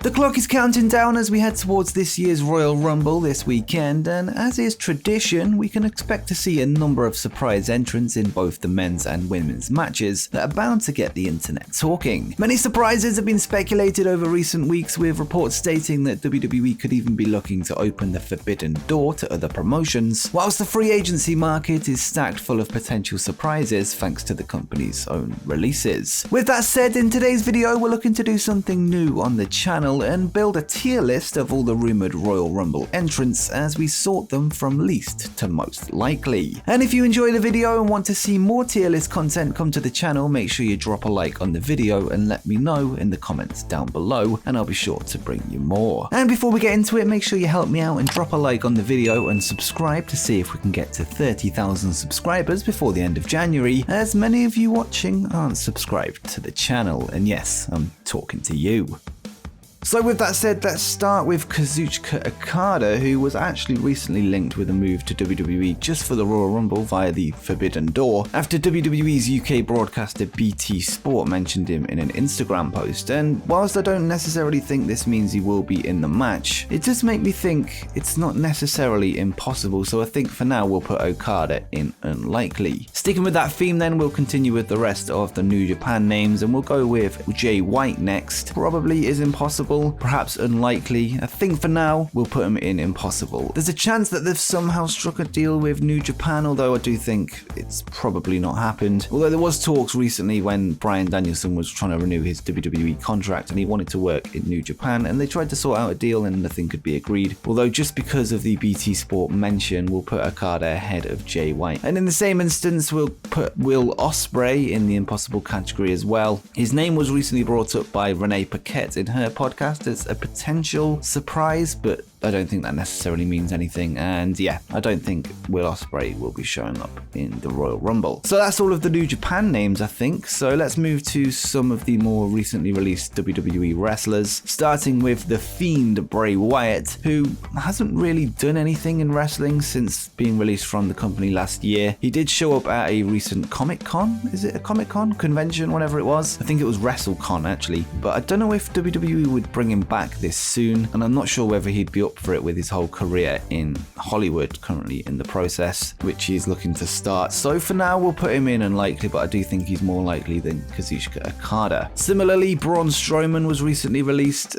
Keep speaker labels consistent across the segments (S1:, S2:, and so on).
S1: The clock is counting down as we head towards this year's Royal Rumble this weekend, and as is tradition, we can expect to see a number of surprise entrants in both the men's and women's matches that are bound to get the internet talking. Many surprises have been speculated over recent weeks, with reports stating that WWE could even be looking to open the forbidden door to other promotions, whilst the free agency market is stacked full of potential surprises thanks to the company's own releases. With that said, in today's video we're looking to do something new on the channel and build a tier list of all the rumoured Royal Rumble entrants as we sort them from least to most likely. And if you enjoy the video and want to see more tier list content come to the channel, make sure you drop a like on the video and let me know in the comments down below, and I'll be sure to bring you more. And before we get into it, make sure you help me out and drop a like on the video and subscribe to see if we can get to 30,000 subscribers before the end of January, as many of you watching aren't subscribed to the channel, and yes, I'm talking to you. So with that said, let's start with Kazuchika Okada, who was actually recently linked with a move to WWE just for the Royal Rumble via the Forbidden Door, after WWE's UK broadcaster BT Sport mentioned him in an Instagram post. And whilst I don't necessarily think this means he will be in the match, it does make me think it's not necessarily impossible, so I think for now we'll put Okada in unlikely. Sticking with that theme then, we'll continue with the rest of the New Japan names, and we'll go with Jay White next. Probably is impossible, perhaps unlikely. I think for now we'll put him in impossible. There's a chance that they've somehow struck a deal with New Japan, although I do think it's probably not happened. Although there was talks recently when Bryan Danielson was trying to renew his WWE contract and he wanted to work in New Japan, and they tried to sort out a deal and nothing could be agreed. Although just because of the BT Sport mention, we'll put Okada ahead of Jay White. And in the same instance, we'll put Will Ospreay in the impossible category as well. His name was recently brought up by Renee Paquette in her podcast as a potential surprise, but I don't think that necessarily means anything, and yeah, I don't think Will Ospreay will be showing up in the Royal Rumble. So that's all of the New Japan names, I think, so let's move to some of the more recently released WWE wrestlers, starting with The Fiend Bray Wyatt, who hasn't really done anything in wrestling since being released from the company last year. He did show up at a recent Comic-Con, is it a Comic-Con? Convention, whatever it was? I think it was WrestleCon actually, but I don't know if WWE would bring him back this soon, and I'm not sure whether he'd be up for it with his whole career in Hollywood currently in the process, which he's looking to start. So for now we'll put him in unlikely, but I do think he's more likely than Kazuchika Okada. Similarly, Braun Strowman was recently released.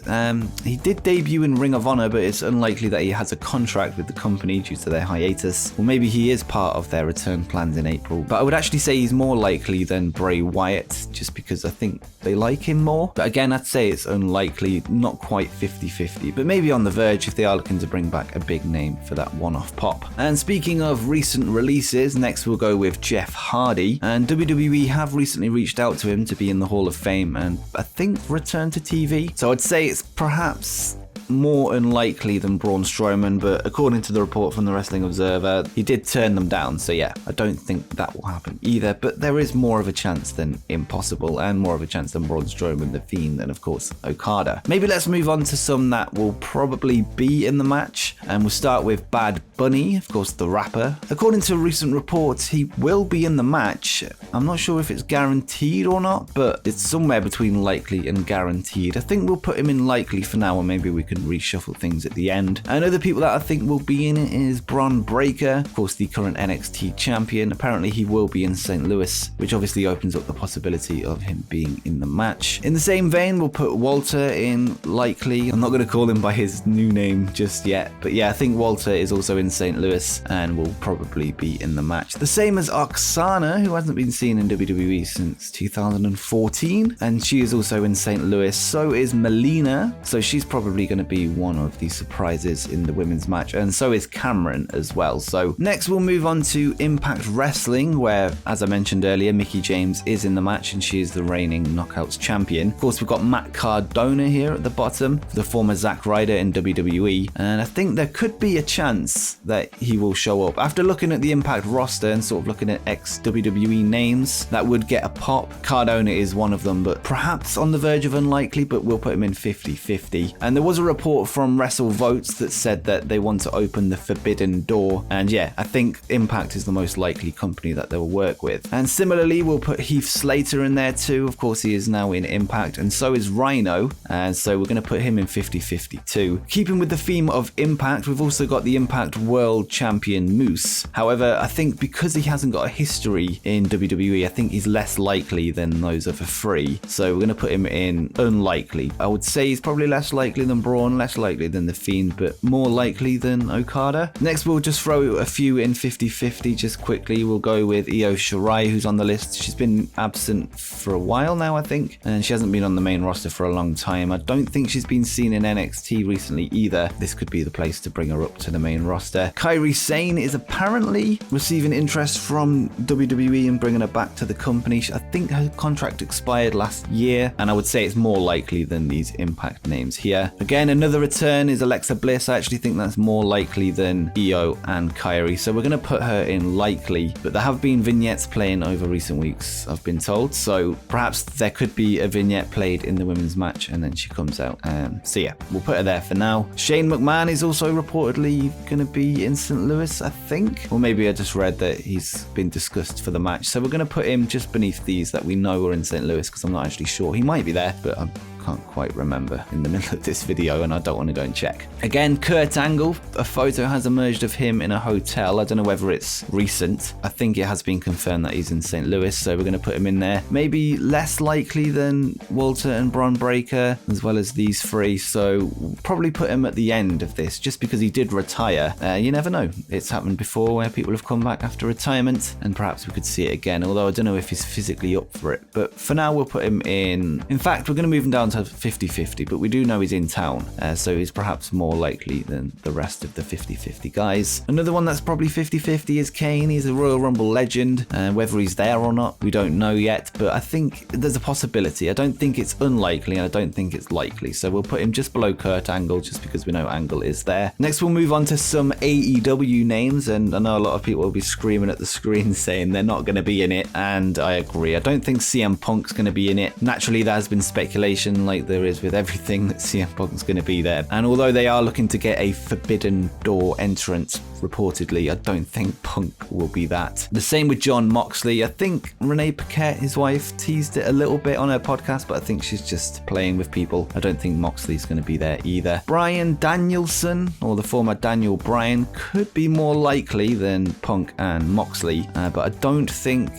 S1: He did debut in Ring of Honor, but it's unlikely that he has a contract with the company due to their hiatus, or maybe he is part of their return plans in April. But I would actually say he's more likely than Bray Wyatt, just because I think they like him more. But again, I'd say it's unlikely, not quite 50-50, but maybe on the verge if they are looking to bring back a big name for that one-off pop. And speaking of recent releases, next we'll go with Jeff Hardy, and WWE have recently reached out to him to be in the Hall of Fame and I think return to TV. So I'd say it's perhaps more unlikely than Braun Strowman, but according to the report from the Wrestling Observer, he did turn them down, so yeah, I don't think that will happen either, but there is more of a chance than impossible, and more of a chance than Braun Strowman, The Fiend, and of course Okada. Maybe let's move on to some that will probably be in the match, and we'll start with Bad Bunny, of course the rapper. According to recent reports, he will be in the match. I'm not sure if it's guaranteed or not, but it's somewhere between likely and guaranteed. I think we'll put him in likely for now, and maybe we can reshuffle things at the end. And other people that I think will be in it is Bron Breakker, of course the current NXT champion. Apparently he will be in St. Louis, which obviously opens up the possibility of him being in the match. In the same vein, we'll put Walter in likely. I'm not going to call him by his new name just yet, but yeah, I think Walter is also in St. Louis and will probably be in the match. The same as Oksana, who hasn't been seen in WWE since 2014, and she is also in St. Louis. So is Melina, so she's probably going to be one of the surprises in the women's match, and so is Cameron as well. So next we'll move on to Impact Wrestling, where, as I mentioned earlier, Mickie James is in the match and she is the reigning Knockouts champion. Of course, we've got Matt Cardona here at the bottom, the former Zack Ryder in WWE, and I think there could be a chance that he will show up. After looking at the Impact roster and sort of looking at ex-WWE names that would get a pop, Cardona is one of them, but perhaps on the verge of unlikely, but we'll put him in 50-50. And there was a report report from WrestleVotes that said that they want to open the Forbidden Door, and yeah, I think Impact is the most likely company that they'll work with. And similarly, we'll put Heath Slater in there too. Of course, he is now in Impact, and so is Rhino, and so we're going to put him in 50-50 too. Keeping with the theme of Impact, we've also got the Impact World Champion Moose. However, I think because he hasn't got a history in WWE, I think he's less likely than those other three, so we're going to put him in unlikely. I would say he's probably less likely than Braun, less likely than The Fiend, but more likely than Okada. Next, we'll just throw a few in 50-50 just quickly. We'll go with Io Shirai, who's on the list. She's been absent for a while now, I think, and she hasn't been on the main roster for a long time. I don't think she's been seen in NXT recently either. This could be the place to bring her up to the main roster. Kairi Sane is apparently receiving interest from WWE and bringing her back to the company. I think her contract expired last year, and I would say it's more likely than these Impact names here. Again, another return is Alexa Bliss. I actually think that's more likely than Io and Kairi, so we're going to put her in likely, but there have been vignettes playing over recent weeks, I've been told, so perhaps there could be a vignette played in the women's match and then she comes out. So yeah, we'll put her there for now. Shane McMahon is also reportedly going to be in St. Louis, I think, or maybe I just read that he's been discussed for the match, so we're going to put him just beneath these that we know are in St. Louis, because I'm not actually sure. He might be there, but I'm can't quite remember in the middle of this video and I don't want to go and check. Again, Kurt Angle, a photo has emerged of him in a hotel. I don't know whether it's recent. I think it has been confirmed that he's in St. Louis, so we're going to put him in there. Maybe less likely than Walter and Bron Breakker, as well as these three, so we'll probably put him at the end of this, just because he did retire. You never know. It's happened before where people have come back after retirement, and perhaps we could see it again, although I don't know if he's physically up for it. But for now, we'll put him in. In fact, we're going to move him down to 50-50, but we do know he's in town, so he's perhaps more likely than the rest of the 50-50 guys. Another one that's probably 50-50 is Kane. He's a Royal Rumble legend. Whether he's there or not, we don't know yet, but I think there's a possibility. I don't think it's unlikely, and I don't think it's likely, so we'll put him just below Kurt Angle, just because we know Angle is there. Next, we'll move on to some AEW names, and I know a lot of people will be screaming at the screen saying they're not going to be in it, and I agree. I don't think CM Punk's going to be in it. Naturally, there has been speculation, like there is with everything, that CM Punk's going to be there, and although they are looking to get a Forbidden Door entrance, reportedly, I don't think Punk will be that. The same with Jon Moxley. I think Renee Paquette, his wife, teased it a little bit on her podcast, but I think she's just playing with people. I don't think Moxley's going to be there either. Bryan Danielson, or the former Daniel Bryan, could be more likely than Punk and Moxley, but I don't think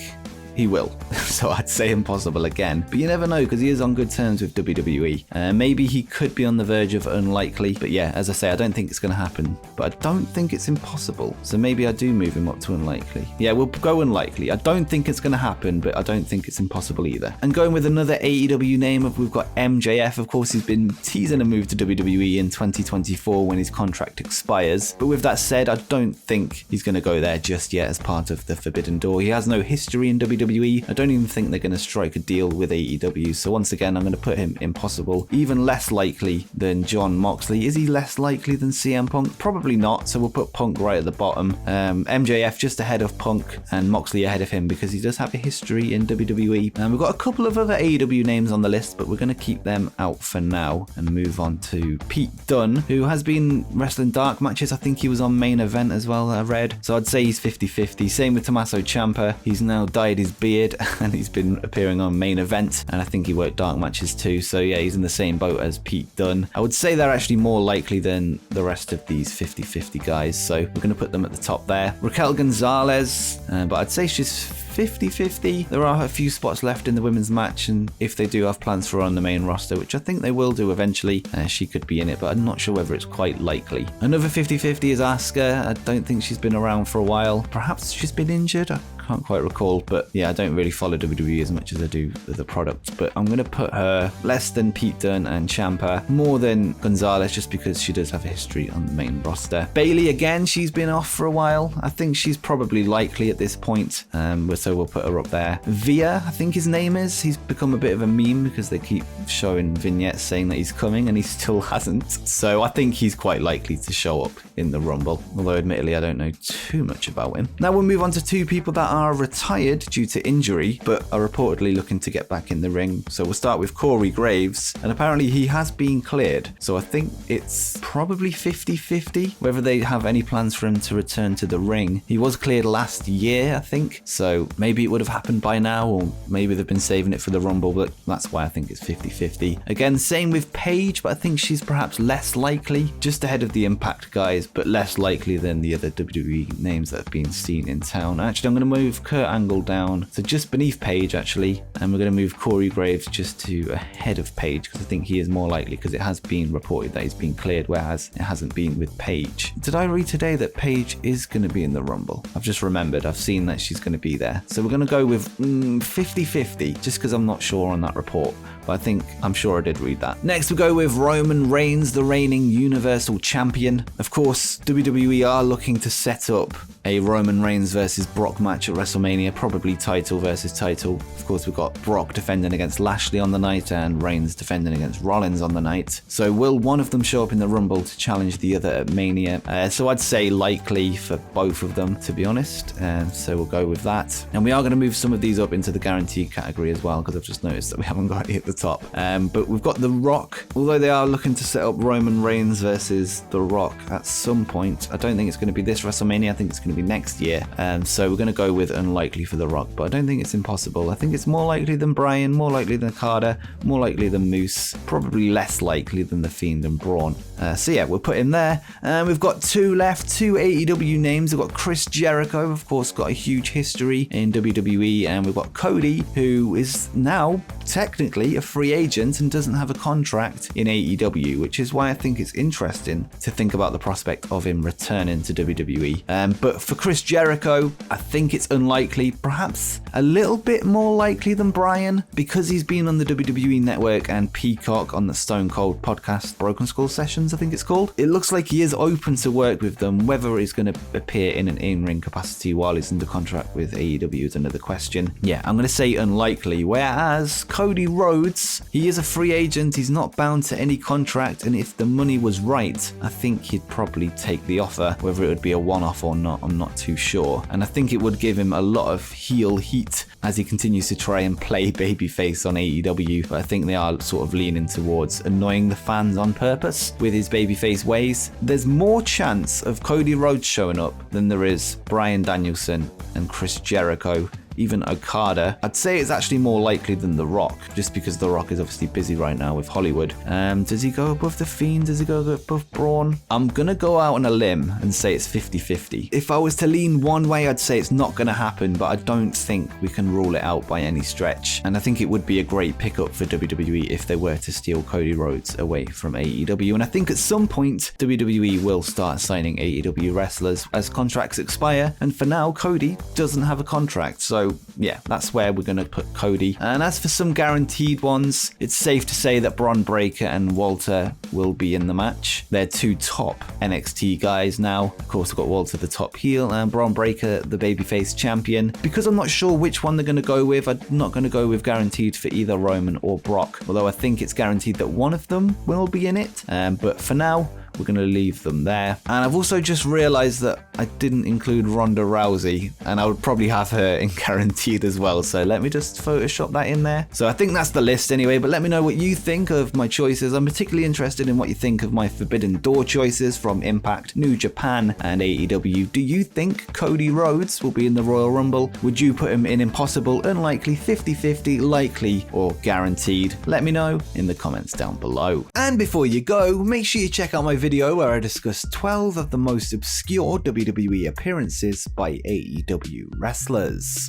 S1: he will. So I'd say impossible again. But you never know, because he is on good terms with WWE. Maybe he could be on the verge of unlikely. But yeah, as I say, I don't think it's going to happen. But I don't think it's impossible. So maybe I do move him up to unlikely. Yeah, we'll go unlikely. I don't think it's going to happen, but I don't think it's impossible either. And going with another AEW name, we've got MJF. Of course, he's been teasing a move to WWE in 2024 when his contract expires. But with that said, I don't think he's going to go there just yet as part of the Forbidden Door. He has no history in WWE. I don't even think they're going to strike a deal with AEW, so once again I'm going to put him impossible. Even less likely than Jon Moxley. Is he less likely than CM Punk? Probably not, so we'll put Punk right at the bottom. MJF just ahead of Punk, and Moxley ahead of him because he does have a history in WWE. And we've got a couple of other AEW names on the list, but we're going to keep them out for now and move on to Pete Dunne, who has been wrestling dark matches. I think he was on Main Event as well, I read, so I'd say he's 50-50. Same with Tommaso Ciampa. He's now dyed his beard and he's been appearing on Main Event, and I think he worked dark matches too, so yeah, he's in the same boat as Pete Dunne. I would say they're actually more likely than the rest of these 50-50 guys, so we're going to put them at the top there. Raquel Gonzalez, but I'd say she's 50-50. There are a few spots left in the women's match, and if they do have plans for her on the main roster, which I think they will do eventually, she could be in it, but I'm not sure whether it's quite likely. Another 50-50 is Asuka. I don't think she's been around for a while. Perhaps she's been injured. I can't quite recall, but yeah, I don't really follow WWE as much as I do the product, but I'm going to put her less than Pete Dunne and Ciampa, more than Gonzalez, just because she does have a history on the main roster. Bayley, again, she's been off for a while. I think she's probably likely at this point. We're so we'll put her up there. Via, I think his name is. He's become a bit of a meme because they keep showing vignettes saying that he's coming and he still hasn't. So I think he's quite likely to show up in the Rumble, although admittedly I don't know too much about him. Now we'll move on to two people that are retired due to injury, but are reportedly looking to get back in the ring. So we'll start with Corey Graves, and apparently he has been cleared. So I think it's probably 50-50 whether they have any plans for him to return to the ring. He was cleared last year, I think, so maybe it would have happened by now, or maybe they've been saving it for the Rumble, but that's why I think it's 50-50. Again, same with Paige, but I think she's perhaps less likely, just ahead of the Impact guys, but less likely than the other WWE names that have been seen in town. Actually, I'm going to move Kurt Angle down, so just beneath Paige actually, and we're going to move Corey Graves just to ahead of Paige, because I think he is more likely, because it has been reported that he's been cleared, whereas it hasn't been with Paige. Did I read today that Paige is going to be in the Rumble? I've just remembered, I've seen that she's going to be there. So we're going to go with 50-50, just because I'm not sure on that report, but I'm sure I did read that. Next we go with Roman Reigns, the reigning Universal Champion. Of course, WWE are looking to set up a Roman Reigns versus Brock match at WrestleMania, probably title versus title. Of course, we've got Brock defending against Lashley on the night and Reigns defending against Rollins on the night. So will one of them show up in the Rumble to challenge the other at Mania? So I'd say likely for both of them, to be honest. So we'll go with that. And we are going to move some of these up into the guaranteed category as well, because I've just noticed that we haven't got it at the top. But we've got The Rock. Although they are looking to set up Roman Reigns versus The Rock at some point, I don't think it's going to be this WrestleMania. I think it's going to be next year. So we're going to go with unlikely for The Rock, but I don't think it's impossible. I think it's more likely than Bryan, more likely than Okada, more likely than Moose, probably less likely than The Fiend and Braun. So yeah, we'll put him there. We've got two left, two AEW names. We've got Chris Jericho, of course, got a huge history in WWE, and we've got Cody, who is now technically a free agent and doesn't have a contract in AEW, which is why I think it's interesting to think about the prospect of him returning to WWE. But for Chris Jericho, I think it's unlikely, perhaps a little bit more likely than Bryan, because he's been on the WWE Network and Peacock on the Stone Cold podcast, Broken Skull Sessions, I think it's called. It looks like he is open to work with them. Whether he's going to appear in an in-ring capacity while he's under contract with AEW is another question. Yeah, I'm going to say unlikely. Whereas Cody Rhodes, he is a free agent. He's not bound to any contract, and if the money was right, I think he'd probably take the offer. Whether it would be a one-off or not, I'm not too sure. And I think it would give him a lot of heel heat as he continues to try and play babyface on AEW. But I think they are sort of leaning towards annoying the fans on purpose with his babyface ways. There's more chance of Cody Rhodes showing up than there is Bryan Danielson and Chris Jericho. Even Okada. I'd say it's actually more likely than The Rock, just because The Rock is obviously busy right now with Hollywood. Does he go above The Fiend? Does he go above Braun? I'm gonna go out on a limb and say it's 50-50. If I was to lean one way, I'd say it's not gonna happen, but I don't think we can rule it out by any stretch. And I think it would be a great pickup for WWE if they were to steal Cody Rhodes away from AEW. And I think at some point, WWE will start signing AEW wrestlers as contracts expire. And for now, Cody doesn't have a contract, so yeah, that's where we're going to put Cody. And as for some guaranteed ones, it's safe to say that Bron Breakker and Walter will be in the match. They're two top NXT guys now. Of course, we've got Walter the top heel and Bron Breakker the babyface champion. Because I'm not sure which one they're going to go with, I'm not going to go with guaranteed for either Roman or Brock, although I think it's guaranteed that one of them will be in it. But for now, we're going to leave them there. And I've also just realized that I didn't include Ronda Rousey, and I would probably have her in guaranteed as well. So let me just Photoshop that in there. So I think that's the list anyway, but let me know what you think of my choices. I'm particularly interested in what you think of my Forbidden Door choices from Impact, New Japan, and AEW. Do you think Cody Rhodes will be in the Royal Rumble? Would you put him in impossible, unlikely, 50-50, likely, or guaranteed? Let me know in the comments down below. And before you go, make sure you check out my video where I discuss 12 of the most obscure WWE appearances by AEW wrestlers.